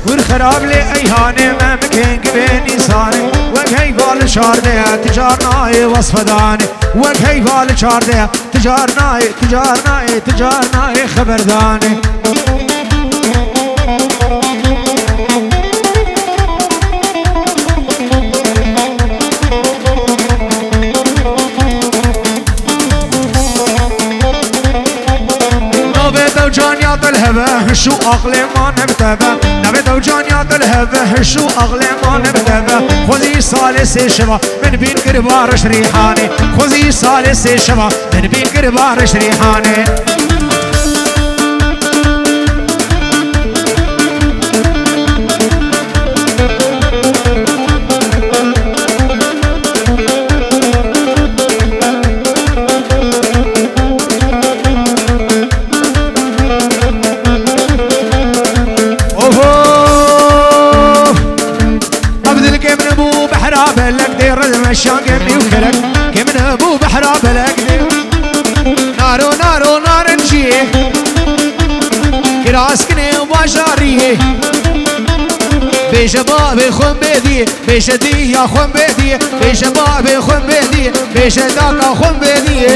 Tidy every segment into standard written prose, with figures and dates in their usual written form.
والخراب لي ايهاني ما مكين كبيني صاني وكيف الشاردة تجارناي وصفداني وكيف الشاردة تجارناي خبرداني وجانيات الهبه شو أغلى ما نبتبه نبت وجانيات الهبه شو أغلى ما نبتبه خذي صالس شبا من بين قربار شريحاني خذي صالس شبا من بين قربار شريحاني المشان قبلي وكلك كمن ابو بحرا بلك نار نجيه كراسكني وباشاريه بشباب خم بيدي بشدي يا خم بيدي بشباب خم بيدي بشداك خم بيدي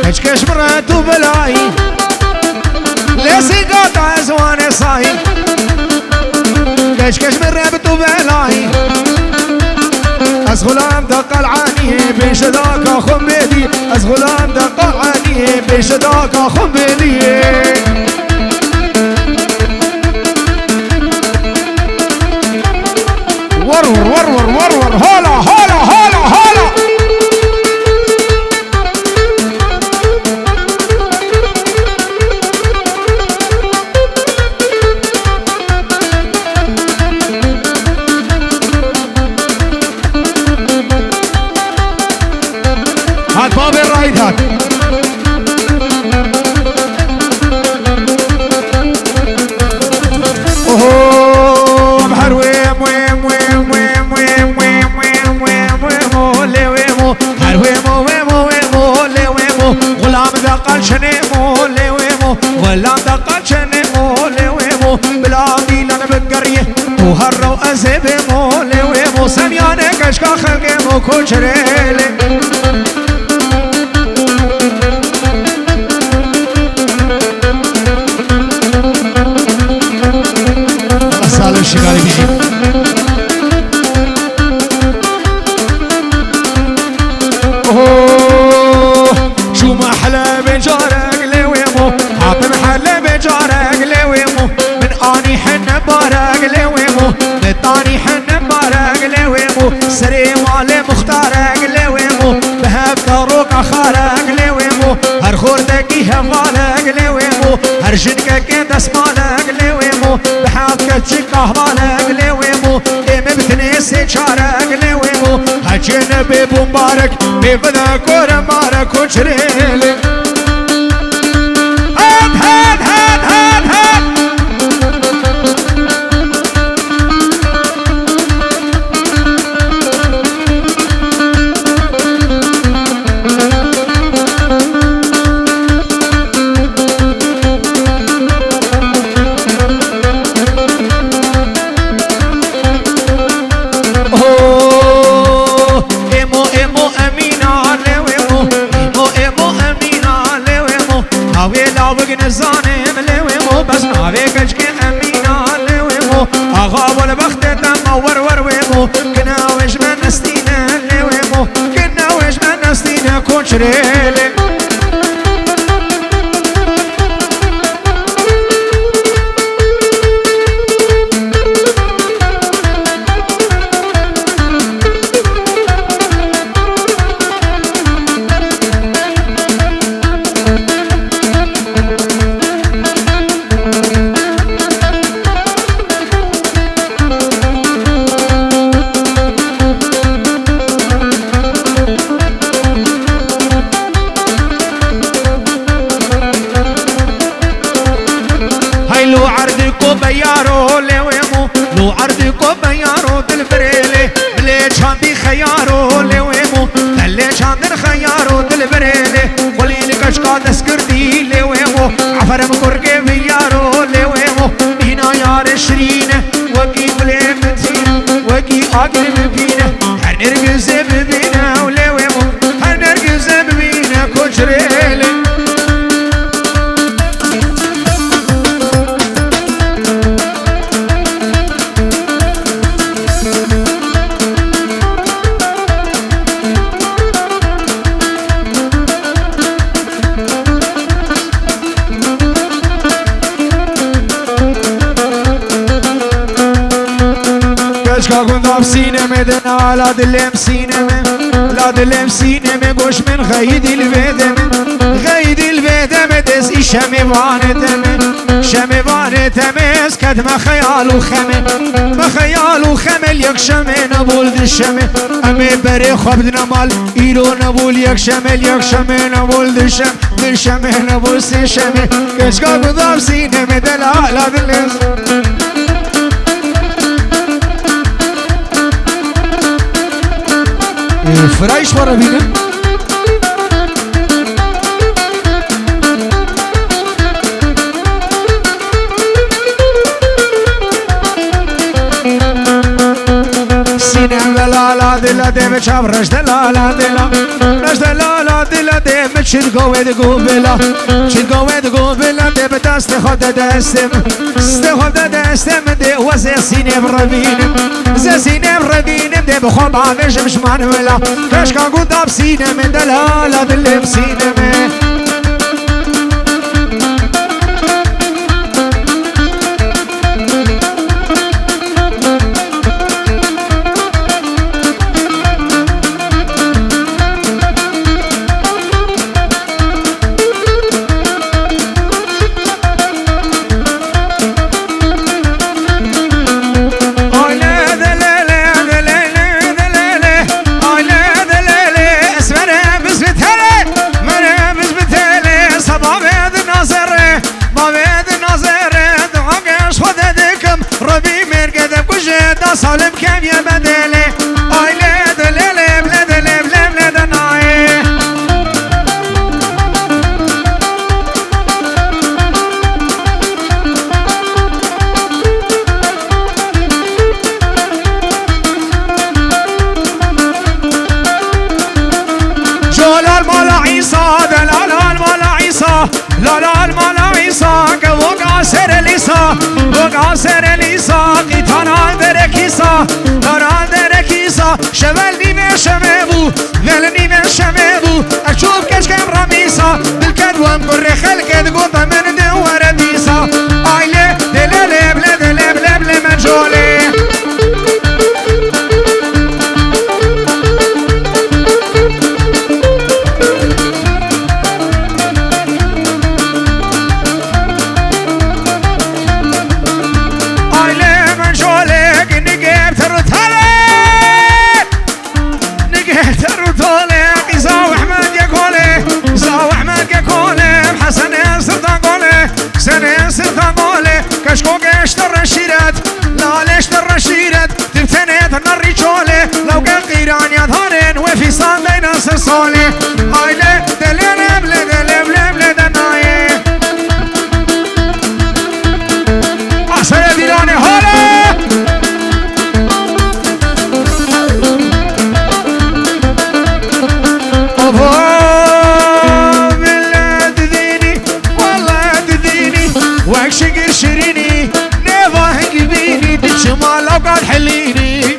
كشكش مرات وبلاي ليسي قاطع زوان صاي كشكش مرات وبلاي أزغلام دق العاني بيش ذاك أخم بيدي أزغلام دق العاني بيش ذاك أخم بيدي ورور هلا هات باب الرايد هات اوه بحر ويم غلام دقل شنيمو لويمو غلام دقل شنيمو لويمو بلادي لنا بقريه وهرو ازبيمو لويمو سميانه كشكا خلقيمو كوشريلي الشغالي بيجي اوه شو ما حلى بجارك لويمو حاطم حلى بجارك لويمو من اني حن بارك لويمو من طاني حن بارك لويمو سري مال مختارك لويمو بهب كروك خارك لويمو هر خوردكي هفالك لويمو هر جنكك دسمالك لويمو بحاطك تشكه بالك لويمو ام بتنسي شارك لويمو هجن ببومبارك بفدا كور مارك وشريلي هات الظالم لويمو بس نابيك اشكي امينا لويمو اغاب البخت تمور ورويمو كنا وش من نستينا لويمو كنا وش من نستينا كونشريلي لو عرضكو بيارو لويمو لو عرضكو بيارو دلبريلي بلي شاندي خيارو لويمو بلي شاندن خيارو دلبريلي قولي لك اشقا تسكردي لويمو عفرم كرقي بيارو لويمو هنا يار شرينه وكي بلي متينه وكي اقل مبينه هنرقز ببينه ولويمو هنرقز ببينه كجريلي كشكا كنت بسينما دنا لا دلم سينما لا دلم سينما قوش من غيدي البدم غيدي البدم دس شمي وانتم شمي وانتم اسكت ما خيال وخمل ما خيال وخمل يك شمي نبول دشمي امي بري خبدنا مال ايرو نبول يك شمي نبول دشمي نبول سشمي كشكا كنت بسينما دنا لا دلم فرايش مرة بينا سينم لا دلا دي بشاف رش دلا دلا رش دلا دلا دي بتشد قويد قوبلا شد قويد قوبلا دي بدست خد دستم استخد دستم دي وزي سينم ربينم زي سينم ربينم دي بخوب عافش مش مانولا كشكا قدام سينم دلا دلم سينم صالم كم يا بدلي اي لاد لاد لاد لاد لاد ناي جلال مال عيسى دلال مال عيسى لال مال عيسى وقاسر ليسا وقاسر ليسا قيتانا دركيسا داران دركيسا شمال نيمه شمبو ول نيمه شمبو اشوف كشكم رميسا بالكد وانقر خلقت قطع من دوار ديسا ايله دلال بلد لب لمجولي كشكو قشتر رشيرت لا لشتر رشيرت تبتنيت نري جولي لو كان قيران يظهرين وفي صال ناس صالي هايلي دلين بلد بلد ناي عسل ديراني هولي بالله تذيني والله تذيني وكشقر شريني نيفا هنقبيني تشمال لو قال حليني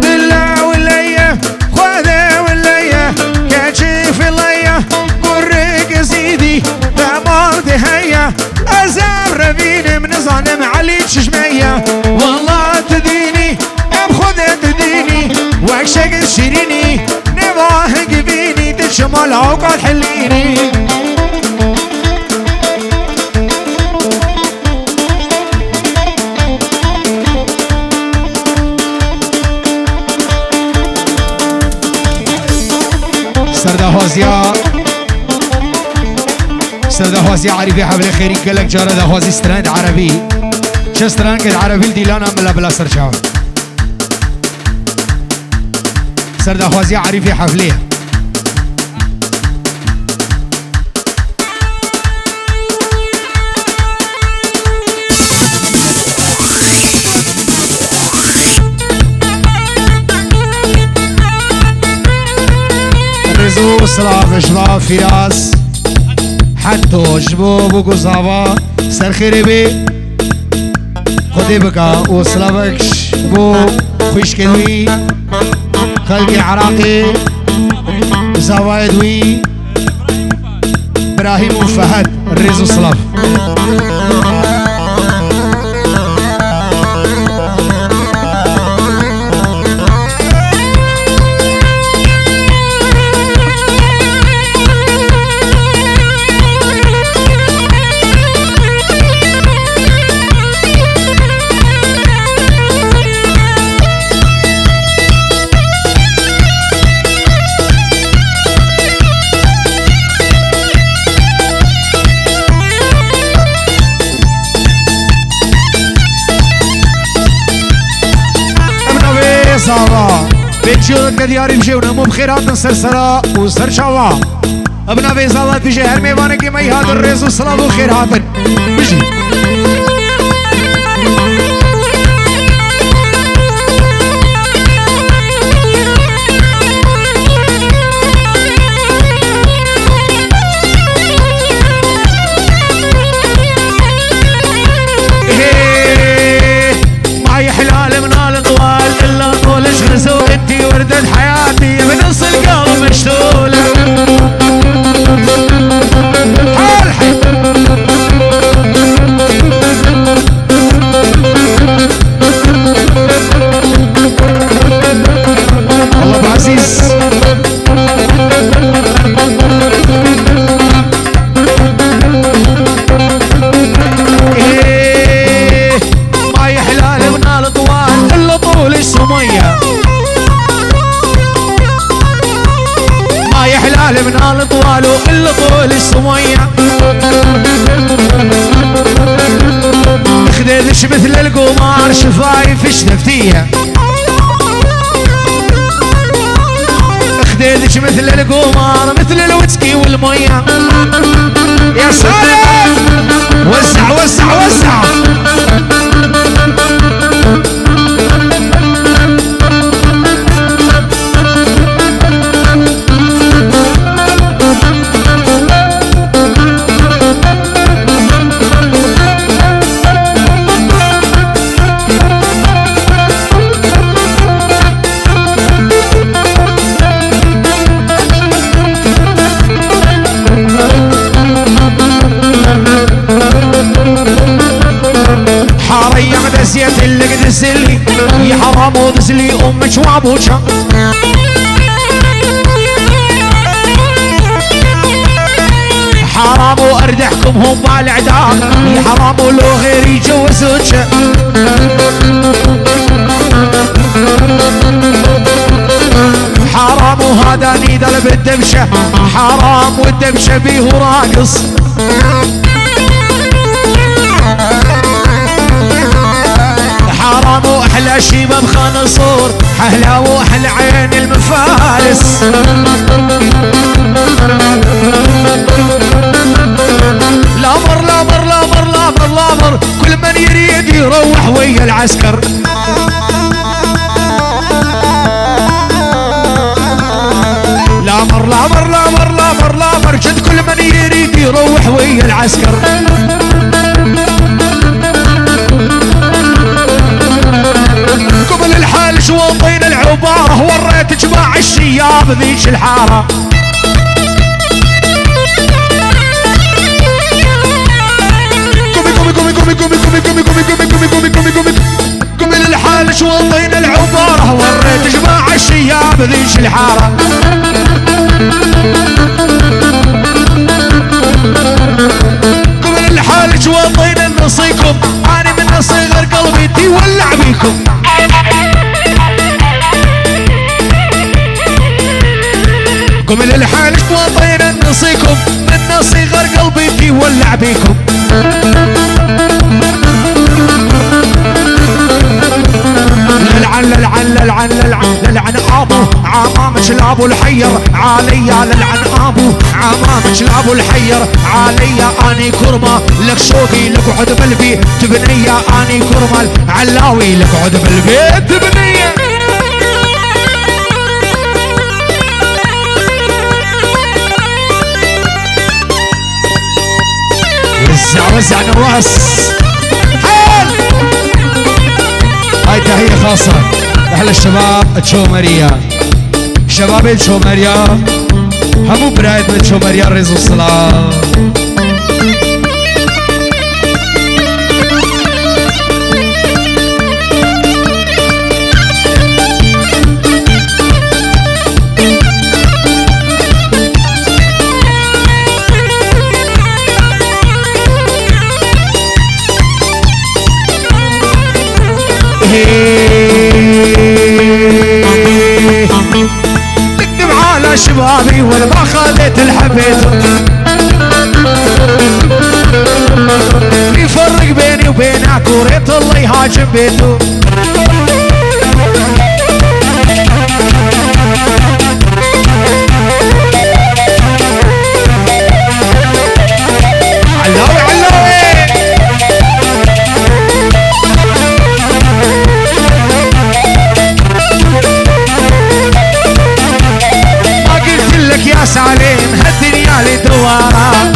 بالله والليه خذه والليه مال عوقات حليني سردهوازي عربي حبل خيري قالك جارة دهوازي ستراند عربي چه ستراند قد عربي ديلانا ملا بلا سرچاو سردهوازي عربي حبليه رزو سلاف اشراف فراس حتو جبوب و گزاوا سرخیره بی خودی بکا و سلافکش بو خوش کنوی قلبی عراقی زاوای دوی ابراهیم و فهد الرزو سلاف بيتشو كدياري بجيونا مو بخيرات سرسرا وسرشوا ابنا في زالات بيجي هر ميوانه كي مي هذا الرئيس والصلاة وخيرات بيجي انتي وردة حياتي بنص القلب مشتولة حال حي الله ابو عزيز ايه ما يحلى لبنا الطوال الا طول السمية يحلال من الطوال وإلا طول السمية خديدش مثل القمار شفايف شفتيها خديدش مثل القمار مثل الويسكي والمية يا سلام وسع وسع وسع حارية مدسية اللي قدسلي يا حرام ودسلي أمك وابوشا حرام واردحكم هم بالعداد يا حرام ولو غير يجوزوك حرام وهذا نيدل بالدبشة حرام والدبشة بيه راقص حرام واحلى شيبه بخنصور احلى واحلى عين المفارس لامر لامر لامر لامر لامر كل من يريد يروح ويا العسكر لامر لامر لامر لامر لامر جد كل من يريد يروح ويا العسكر قبل الحال شوطين العبارة وريت جماع الشياب ذيش الحارة قومي قومي قومي قومي قومي قومي قومي قومي قومي قومي قومي قومي قبل الحال شوطين العبارة وريت جماع الشياب ذيش الحارة قم للحالك وطينا نصيكم من صغر قلبي في ولع بيكم. للعن للعن للعن للعن للعن ابو عمامك لابو الحير عليا، للعن ابو عمامك لابو الحير عليا. اني كرمه لك شوقي لك عد بالبيت تبنيه، اني كرمه علاوي لك عد بالبيت تبنيه. وزع وزع نواس حيل. هاي تحية خاصة لأهل الشباب الشومرية، شباب الشومرية همو برايد من الشومرية رزق الصلاة. نكتب على شبابي والما خذيت الحبيت، في فرق بيني وبينك وريت الله يهاجم بيته. علاوي علاوي يا سالم هالدنيا لي دوارة،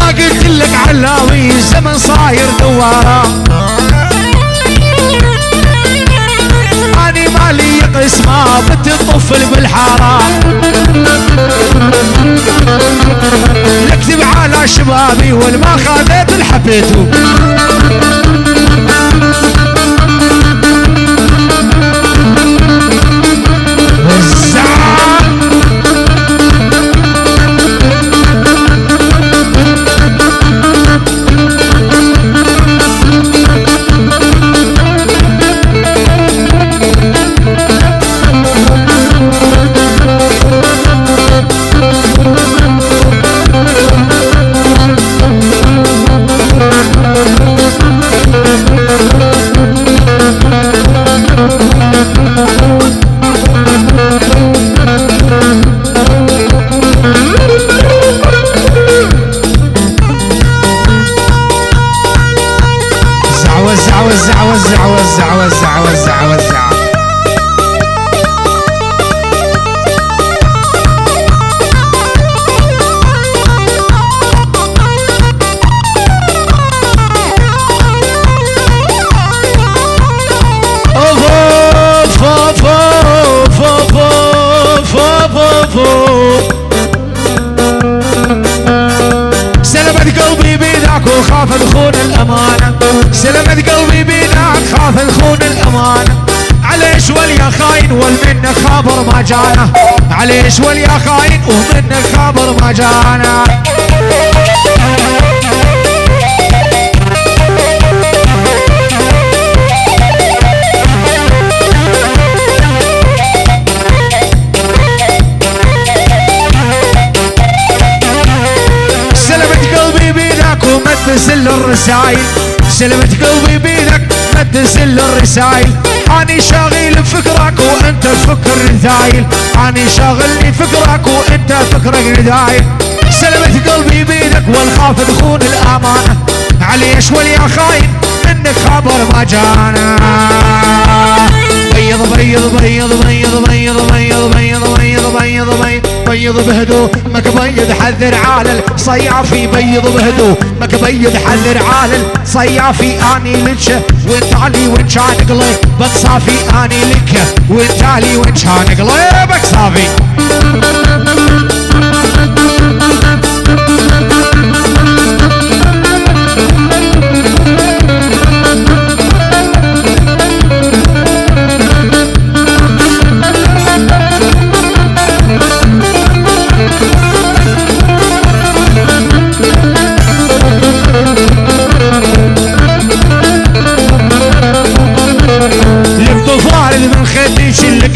ما قلت لك علاوي الزمن صاير دوارة. اني مالي قسمة بتطفل بالحارة، نكتب على شبابي والما خذيت الحبيتو. وزع وزع وزع وزع وزع وزع وزع. سلمت قلبي بيدك وخاف تخون الأمانة، سلمت قلبي بيدك خاف تخون الأمانة. عليش واليا خاين والمنك خابر ما جانا، عليش واليا خاين ومنك خابر ما جانا. تسل الرسايل، سلمت قلبي بيدك ما تسل الرسايل. اني شاغل بفكرك وانت تفكر رذايل، اني شاغل فكرك وانت فكرك رذايل. سلمت قلبي بيدك والخاف تخون الامانه، عليش واليا خاين انك خبر ما جانا. بيض بيض بيض بيض بيض بيض بيض بيض بيض بيض بيض بهدوء مك بيض حذر على الصيافي، بيض بهدوء مك بيض حذر على الصيافي. اني لك وانت علي وان كان قلبك صافي، اني لك وانت علي وان كان قلبك صافي.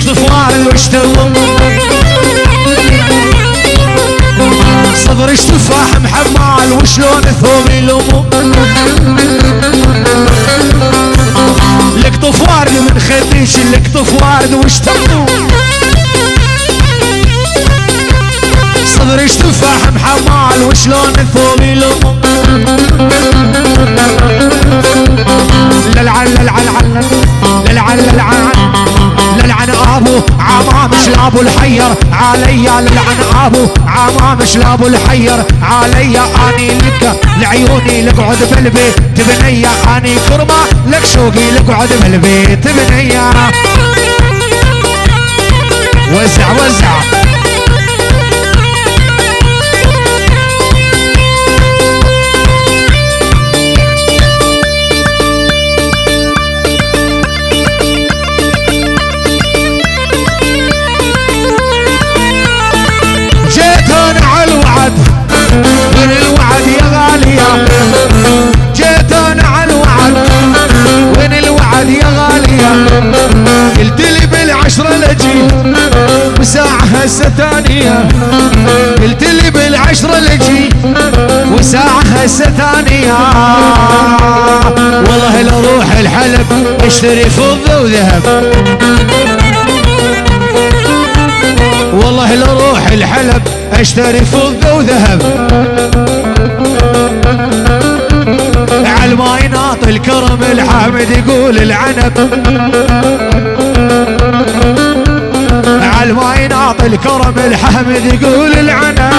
طفوار واشتغل صدري تفاح محمال وشلون ثوبي لومو لك طفوار من خديش لك طفوار واشتغل صدري تفاح محمال وشلون ثوبي لومو للعن للعن للعن للعن للعن ابو عمام شلابو الحير عليا للعن ابو عمام شلابو الحير عليا اني لك لعيوني لقعد بالبيت تبنيا اني كرمه لك شوقي لقعد بالبيت تبنيا وزع وزع وين الوعد يا غالية جيت انا على الوعد وين الوعد يا غالية قلت لي بالعشرة لجي وساعة هسه ثانية قلت لي بالعشرة لجي وساعة هسه ثانية والله لو روح الحلب اشتري فضة وذهب والله لو روح الحلب اشتري فضة وذهب عالما يناط الكرم الحامد يقول العنب عالما يناط الكرم الحامد يقول العنب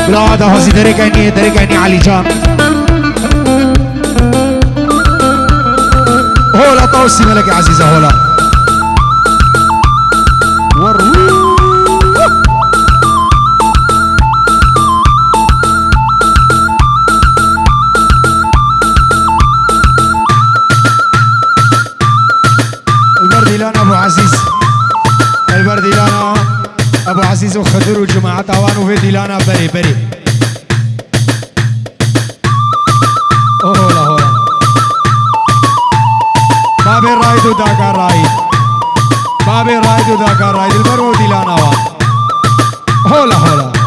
لا هذا هزي درقاني علي جام هولا طوسي ملك يا عزيزة هولا البرديلان ابو عزيز البرديلان ابو عزيز وخضر وجماعة طوان وفيديلانا بري بري هولا هولا بابي رايد وداكا رايد بابي رايد وداكا رايد البرو ديلانا هولا هولا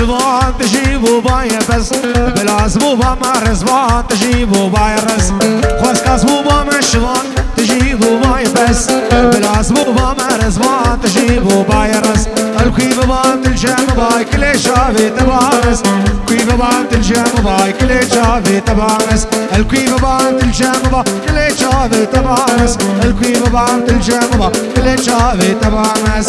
رزبان تجيبوا باي بس بلا زبوبة ما رزبان تجيبوا باي رز خواسكا زبوبة مشوان تجيبوا باي بس بلا زبوبة ما رزبان تجيبوا باي رز الكيف بانت الجام باي كل شافي تبارس الكيف بانت الجام باي كل شافي تبارس الكيف بانت الجام باي كل شافي تبارس الكيف بانت الجام باي كل شافي تبارس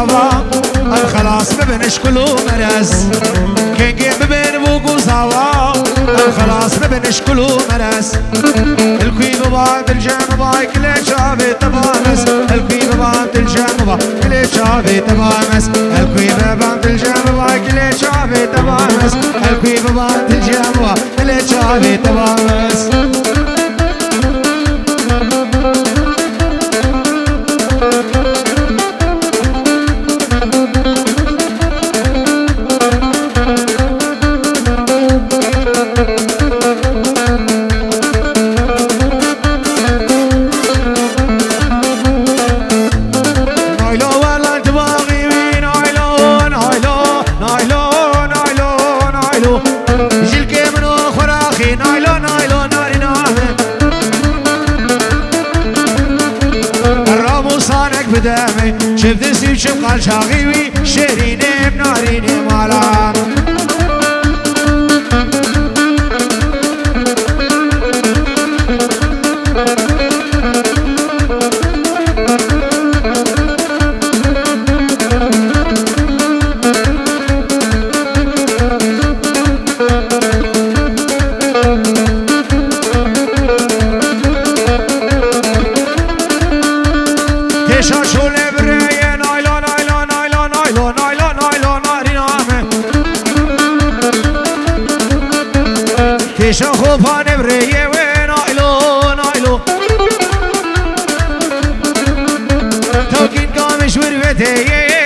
زاوا الخلاص ببنش كلو مرز كنجي ببن بوكو زاوا الخلاص ببنش كلو مرز الكوي ببعض الجام باي كل شافي تبامس الكوي ببعض الجام باي كل شافي تبامس الكوي ببعض الجام باي كل شافي تبامس الكوي ببعض الجام باي كل شافي تبامس بدمي شفت نسيب شبقال شاغيوي شيريني بناريني مالا شخو پانه بریه و نایلو نایلو توکین کامش ور بده